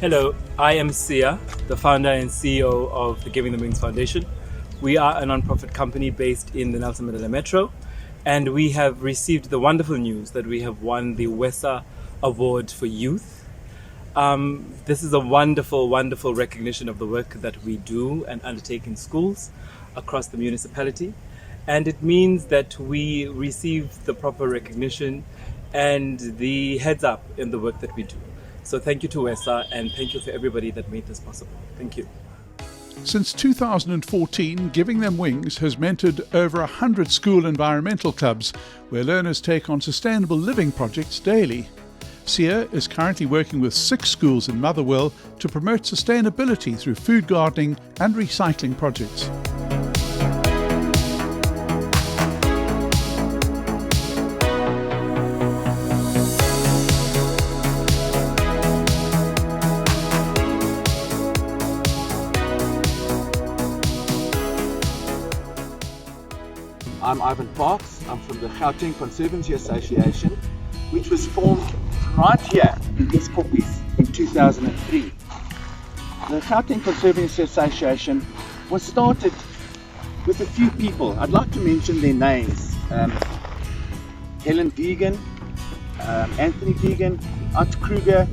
Hello, I am Sia, the founder and CEO of the Giving the Wings Foundation. We are a non-profit company based in the Nelson Mandela Metro, and we have received the wonderful news that we have won the WESSA Award for Youth. This is a wonderful, wonderful recognition of the work that we do and undertake in schools across the municipality. And it means that we receive the proper recognition and the heads up in the work that we do. So thank you to WESSA, and thank you for everybody that made this possible. Thank you. Since 2014, Giving Them Wings has mentored over 100 school environmental clubs where learners take on sustainable living projects daily. Sia is currently working with 6 schools in Motherwell to promote sustainability through food gardening and recycling projects. I'm Ivan Parks. I'm from the Gauteng Conservancy Association, which was formed right here in these poppies in 2003. The Gauteng Conservancy Association was started with a few people. I'd like to mention their names. Helen Deegan, Anthony Deegan, Art Kruger.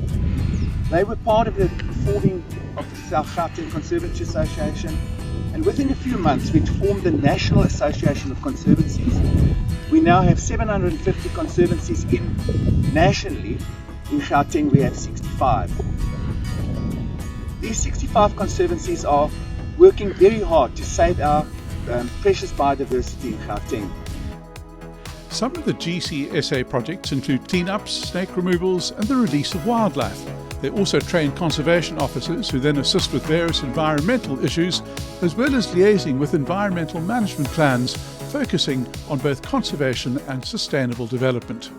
They were part of the forming of the South Gauteng Conservancy Association. And within a few months, we formed the National Association of Conservancies. We now have 750 conservancies nationally. In Gauteng, we have 65. These 65 conservancies are working very hard to save our precious biodiversity in Gauteng. Some of the GCSA projects include cleanups, snake removals, and the release of wildlife. They also train conservation officers who then assist with various environmental issues, as well as liaising with environmental management plans, focusing on both conservation and sustainable development.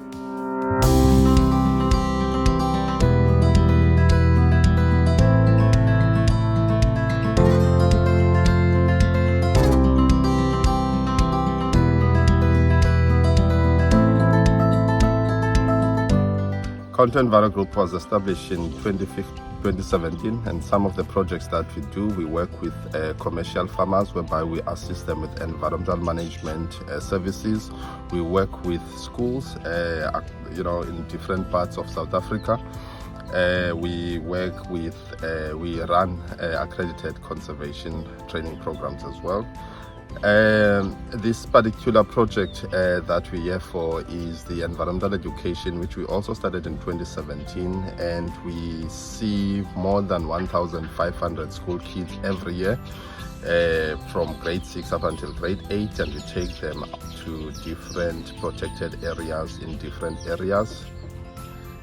Content Value Group was established in 2017, and some of the projects that we do, we work with commercial farmers whereby we assist them with environmental management services. We work with schools, in different parts of South Africa. We run accredited conservation training programs as well. This particular project that we're here for is the environmental education, which we also started in 2017, and we see more than 1,500 school kids every year from grade 6 up until grade 8, and we take them to different protected areas in different areas.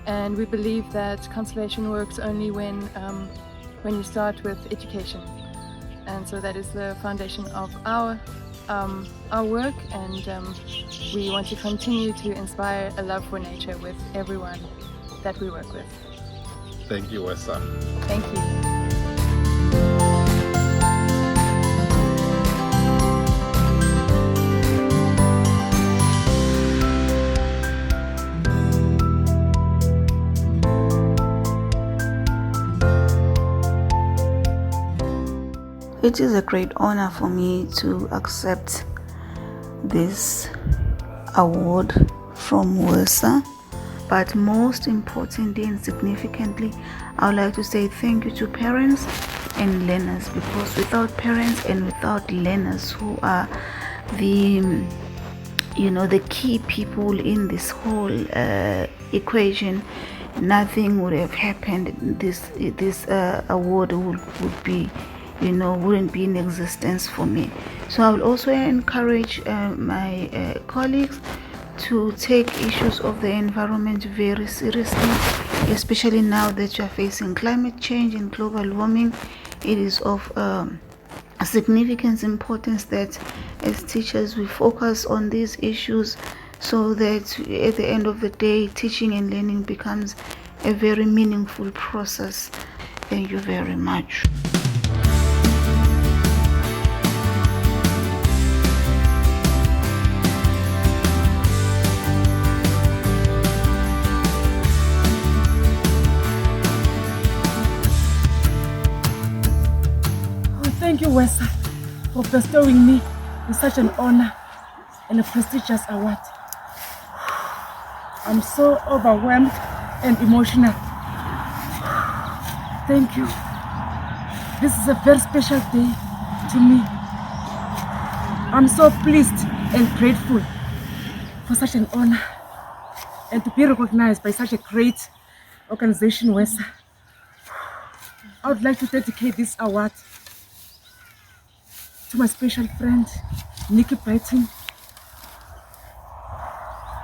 And we believe that conservation works only when you start with education. And so that is the foundation of our work, and we want to continue to inspire a love for nature with everyone that we work with. Thank you, WESSA. Thank you. It is a great honor for me to accept this award from WESSA, but most importantly and significantly, I would like to say thank you to parents and learners, because without parents and without learners, who are the the key people in this whole equation, nothing would have happened. This award would be, wouldn't be in existence for me. So I will also encourage my colleagues to take issues of the environment very seriously, especially now that you are facing climate change and global warming. It is of significant importance that as teachers we focus on these issues, so that at the end of the day teaching and learning becomes a very meaningful process. Thank you very much. Thank you, WESSA, for bestowing me with such an honor and a prestigious award. I'm so overwhelmed and emotional. Thank you. This is a very special day to me. I'm so pleased and grateful for such an honor and to be recognized by such a great organization, WESSA. I would like to dedicate this award to my special friend, Nikki Brighton,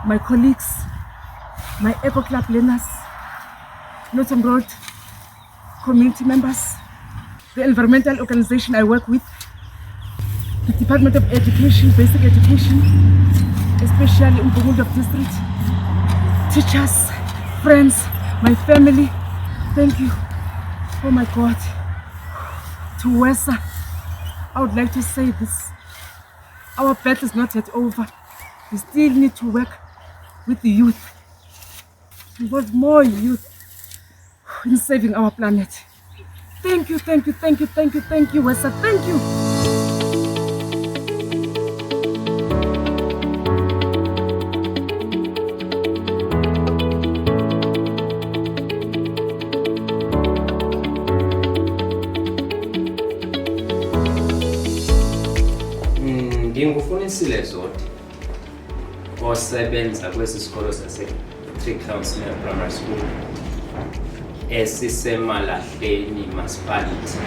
my colleagues, my Eco Club learners, Northern Road community members, the environmental organization I work with, the Department of Education, Basic Education, especially in Bugunda District, teachers, friends, my family. Thank you. Oh my God. To WESSA, I would like to say this. Our battle is not yet over. We still need to work with the youth. We want more youth in saving our planet. Thank you, thank you, thank you, thank you, thank you, WESSA. Thank you. Ngingufunisile Zodi osebenza kwesi sikolo sase-Three Counselor Primary School esisemalahleni municipality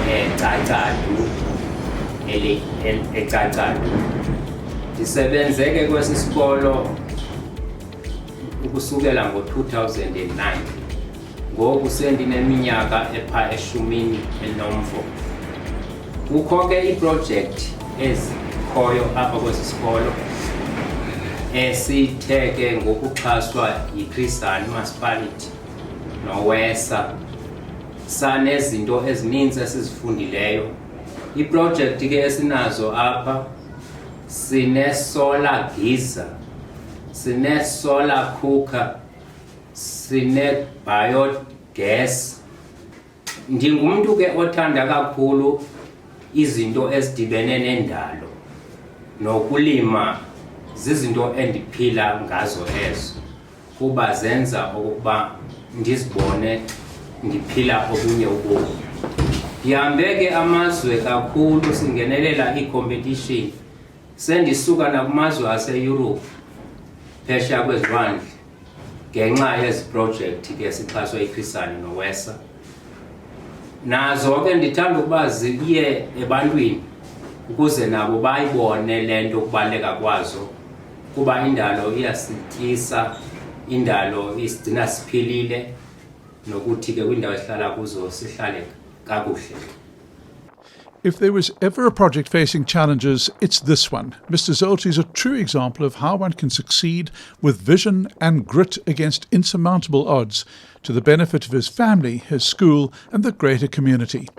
eCacadu eCacadu. Ndisebenzeke kwesi sikolo ukusukela ngo-2009 ngoku sendineminyaka epha eshumini enomvo. Kukho ke iproject ezikhoyo apha kwesi sikolo esithe ke ngokuxhaswa yiChrisani Municipality noWESSA sanezinto ezininzi esizifundileyo. Iproject ke esinazo apha sine-solar geyser, sine-solar cooker, sine-biogas. Ndingumuntu ke othanda kakhulu izinto ezidibene nendalo nokulima, zizinto endiphila ngazo ezo kuba zenza ukuba ndizibone ndiphila obunye ubomi. Ndihambe ke amazwe kakhulu singenelela i-competition, sendisuka nakumazwe ase-Europe phesheya kwezilwandle ngenxa yezi project ke sixhaswe yiChrisani noWESSA. Nazo ke ndithanda ukuba ziye ebantwini ukuze nabo bayibone lento ukubaleka kwazo, kuba indalo iyasityisa, indalo isigcina siphilile, nokuthi ke kwindawo esihlala kuzo sihlale kakuhle. If there was ever a project facing challenges, it's this one. Mr. Zolti is a true example of how one can succeed with vision and grit against insurmountable odds, to the benefit of his family, his school and the greater community.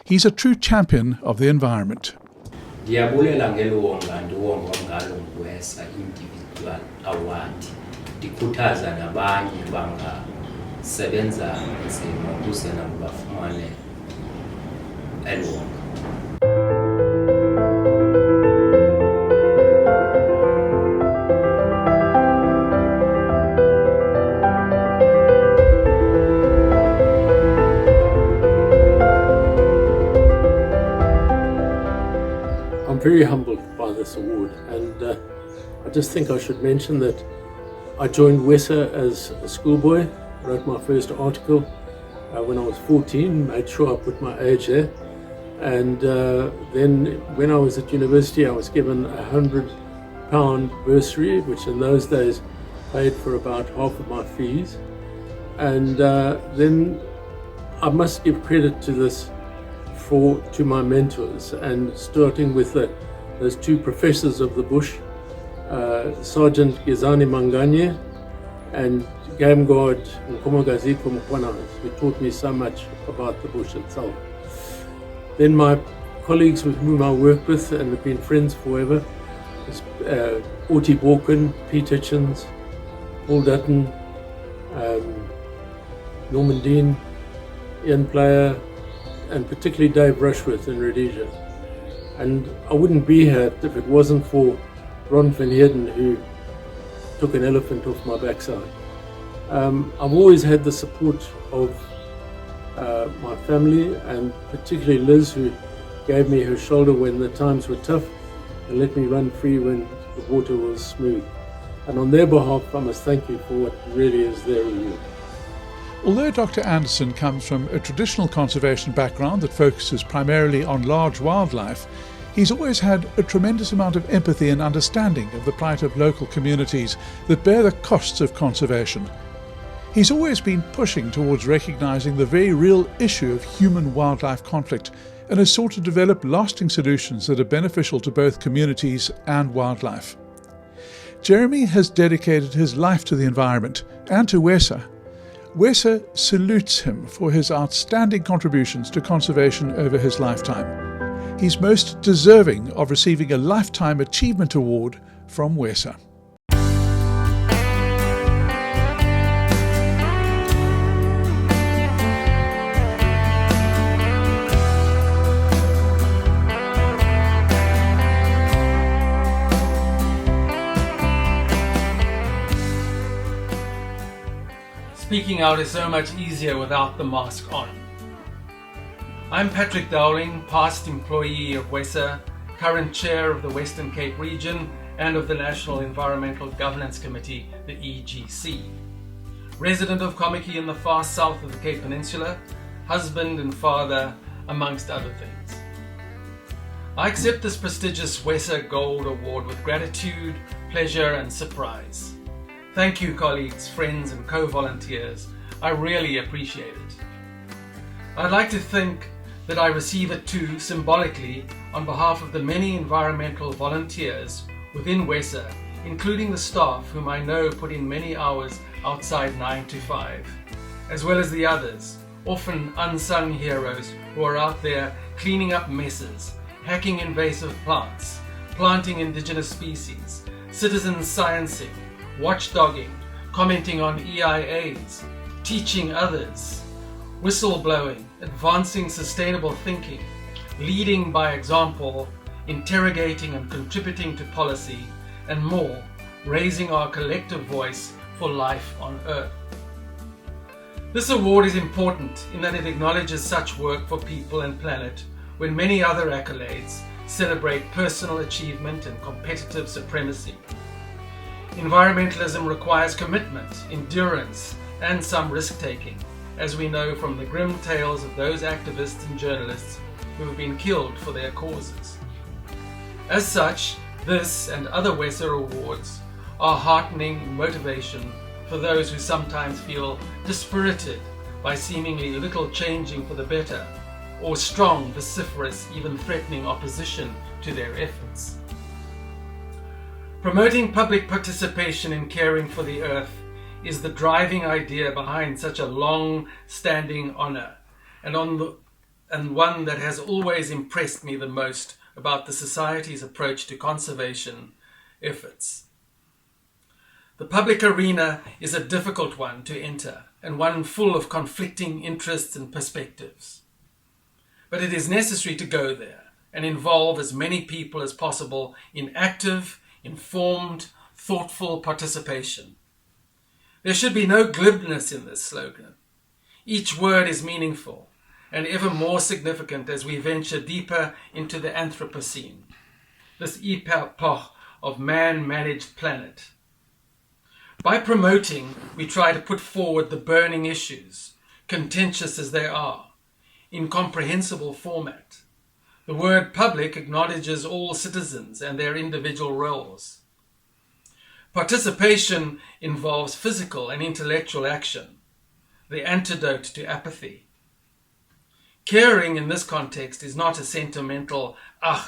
He's a true champion of the environment. Ndiyabulela ngeluwonga ndiwongwa ngalo nguWESSA individual award. Ndikhuthaza nabanye bangasebenza nzima ukuze nabo bafumane eluwonga. I'm very humbled by this award, and just think I should mention that I joined WESSA as a schoolboy, wrote my first article when I was 14, made sure I put my age there. And then when I was at university, I was given £100 bursary, which in those days paid for about half of my fees. And then I must give credit to this to my mentors, and starting with those two professors of the bush, Sergeant Gezani Manganye and Game Guard Nkomogaziko Mkwana, who taught me so much about the bush itself. Then my colleagues with whom I work with and have been friends forever, Oti Borken, Pete Hitchens, Paul Dutton, Norman Dean, Ian Player, and particularly Dave Rushworth in Rhodesia. And I wouldn't be here if it wasn't for Ron van Heerden, who took an elephant off my backside. I've always had the support of my family, and particularly Liz, who gave me her shoulder when the times were tough and let me run free when the water was smooth. And on their behalf, I must thank you for what really is there in you. Although Dr. Anderson comes from a traditional conservation background that focuses primarily on large wildlife, he's always had a tremendous amount of empathy and understanding of the plight of local communities that bear the costs of conservation. He's always been pushing towards recognising the very real issue of human-wildlife conflict and has sought to develop lasting solutions that are beneficial to both communities and wildlife. Jeremy has dedicated his life to the environment and to WESSA. WESSA salutes him for his outstanding contributions to conservation over his lifetime. He's most deserving of receiving a Lifetime Achievement Award from WESSA. Speaking out is so much easier without the mask on. I'm Patrick Dowling, past employee of WESSA, current chair of the Western Cape region and of the National Environmental Governance Committee, the EGC. Resident of Kommetjie in the far south of the Cape Peninsula, husband and father, amongst other things. I accept this prestigious WESSA Gold Award with gratitude, pleasure and surprise. Thank you, colleagues, friends and co-volunteers. I really appreciate it. I'd like to think that I receive it too, symbolically, on behalf of the many environmental volunteers within WESSA, including the staff whom I know put in many hours outside 9 to 5, as well as the others, often unsung heroes who are out there cleaning up messes, hacking invasive plants, planting indigenous species, citizen sciencing, watchdogging, commenting on EIAs, teaching others, whistleblowing, advancing sustainable thinking, leading by example, interrogating and contributing to policy, and more, raising our collective voice for life on Earth. This award is important in that it acknowledges such work for people and planet, when many other accolades celebrate personal achievement and competitive supremacy. Environmentalism requires commitment, endurance, and some risk-taking, as we know from the grim tales of those activists and journalists who have been killed for their causes. As such, this and other WESSA awards are heartening motivation for those who sometimes feel dispirited by seemingly little changing for the better, or strong, vociferous, even threatening opposition to their efforts. Promoting public participation in caring for the Earth is the driving idea behind such a long-standing honour, and one that has always impressed me the most about the Society's approach to conservation efforts. The public arena is a difficult one to enter, and one full of conflicting interests and perspectives. But it is necessary to go there and involve as many people as possible in active, informed, thoughtful participation. There should be no glibness in this slogan. Each word is meaningful and ever more significant as we venture deeper into the Anthropocene, this epoch of man-managed planet. By promoting, we try to put forward the burning issues, contentious as they are, in comprehensible format. The word public acknowledges all citizens and their individual roles. Participation involves physical and intellectual action, the antidote to apathy. Caring in this context is not a sentimental,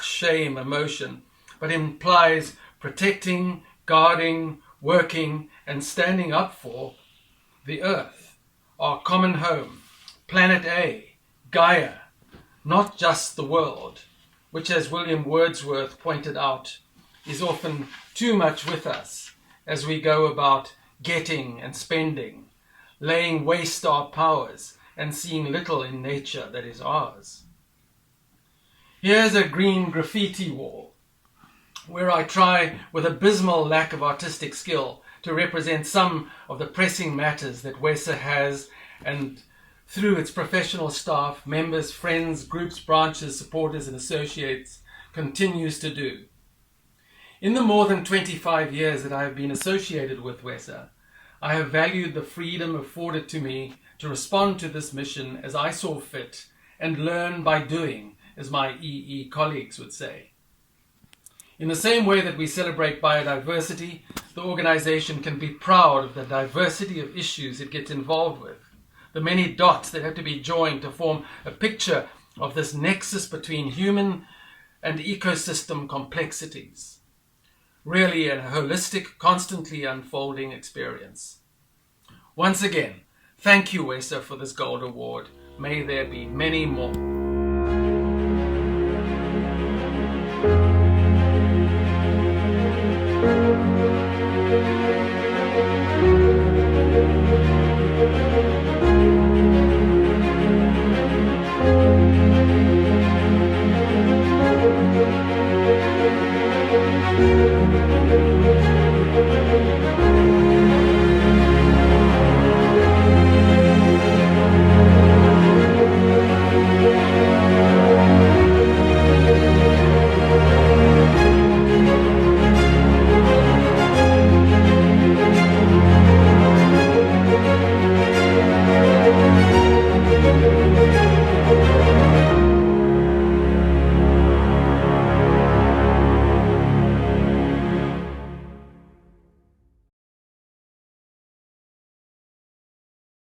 shame emotion, but implies protecting, guarding, working, and standing up for the earth, our common home, planet A, Gaia, not just the world, which, as William Wordsworth pointed out, is often too much with us as we go about getting and spending, laying waste our powers, and seeing little in nature that is ours. Here's a green graffiti wall, where I try, with abysmal lack of artistic skill, to represent some of the pressing matters that WESSA has, and through its professional staff, members, friends, groups, branches, supporters and associates, continues to do. In the more than 25 years that I have been associated with WESSA, I have valued the freedom afforded to me to respond to this mission as I saw fit and learn by doing, as my EE colleagues would say. In the same way that we celebrate biodiversity, the organization can be proud of the diversity of issues it gets involved with, the many dots that have to be joined to form a picture of this nexus between human and ecosystem complexities. Really a holistic, constantly unfolding experience. Once again, thank you, WESSA, for this Gold Award. May there be many more.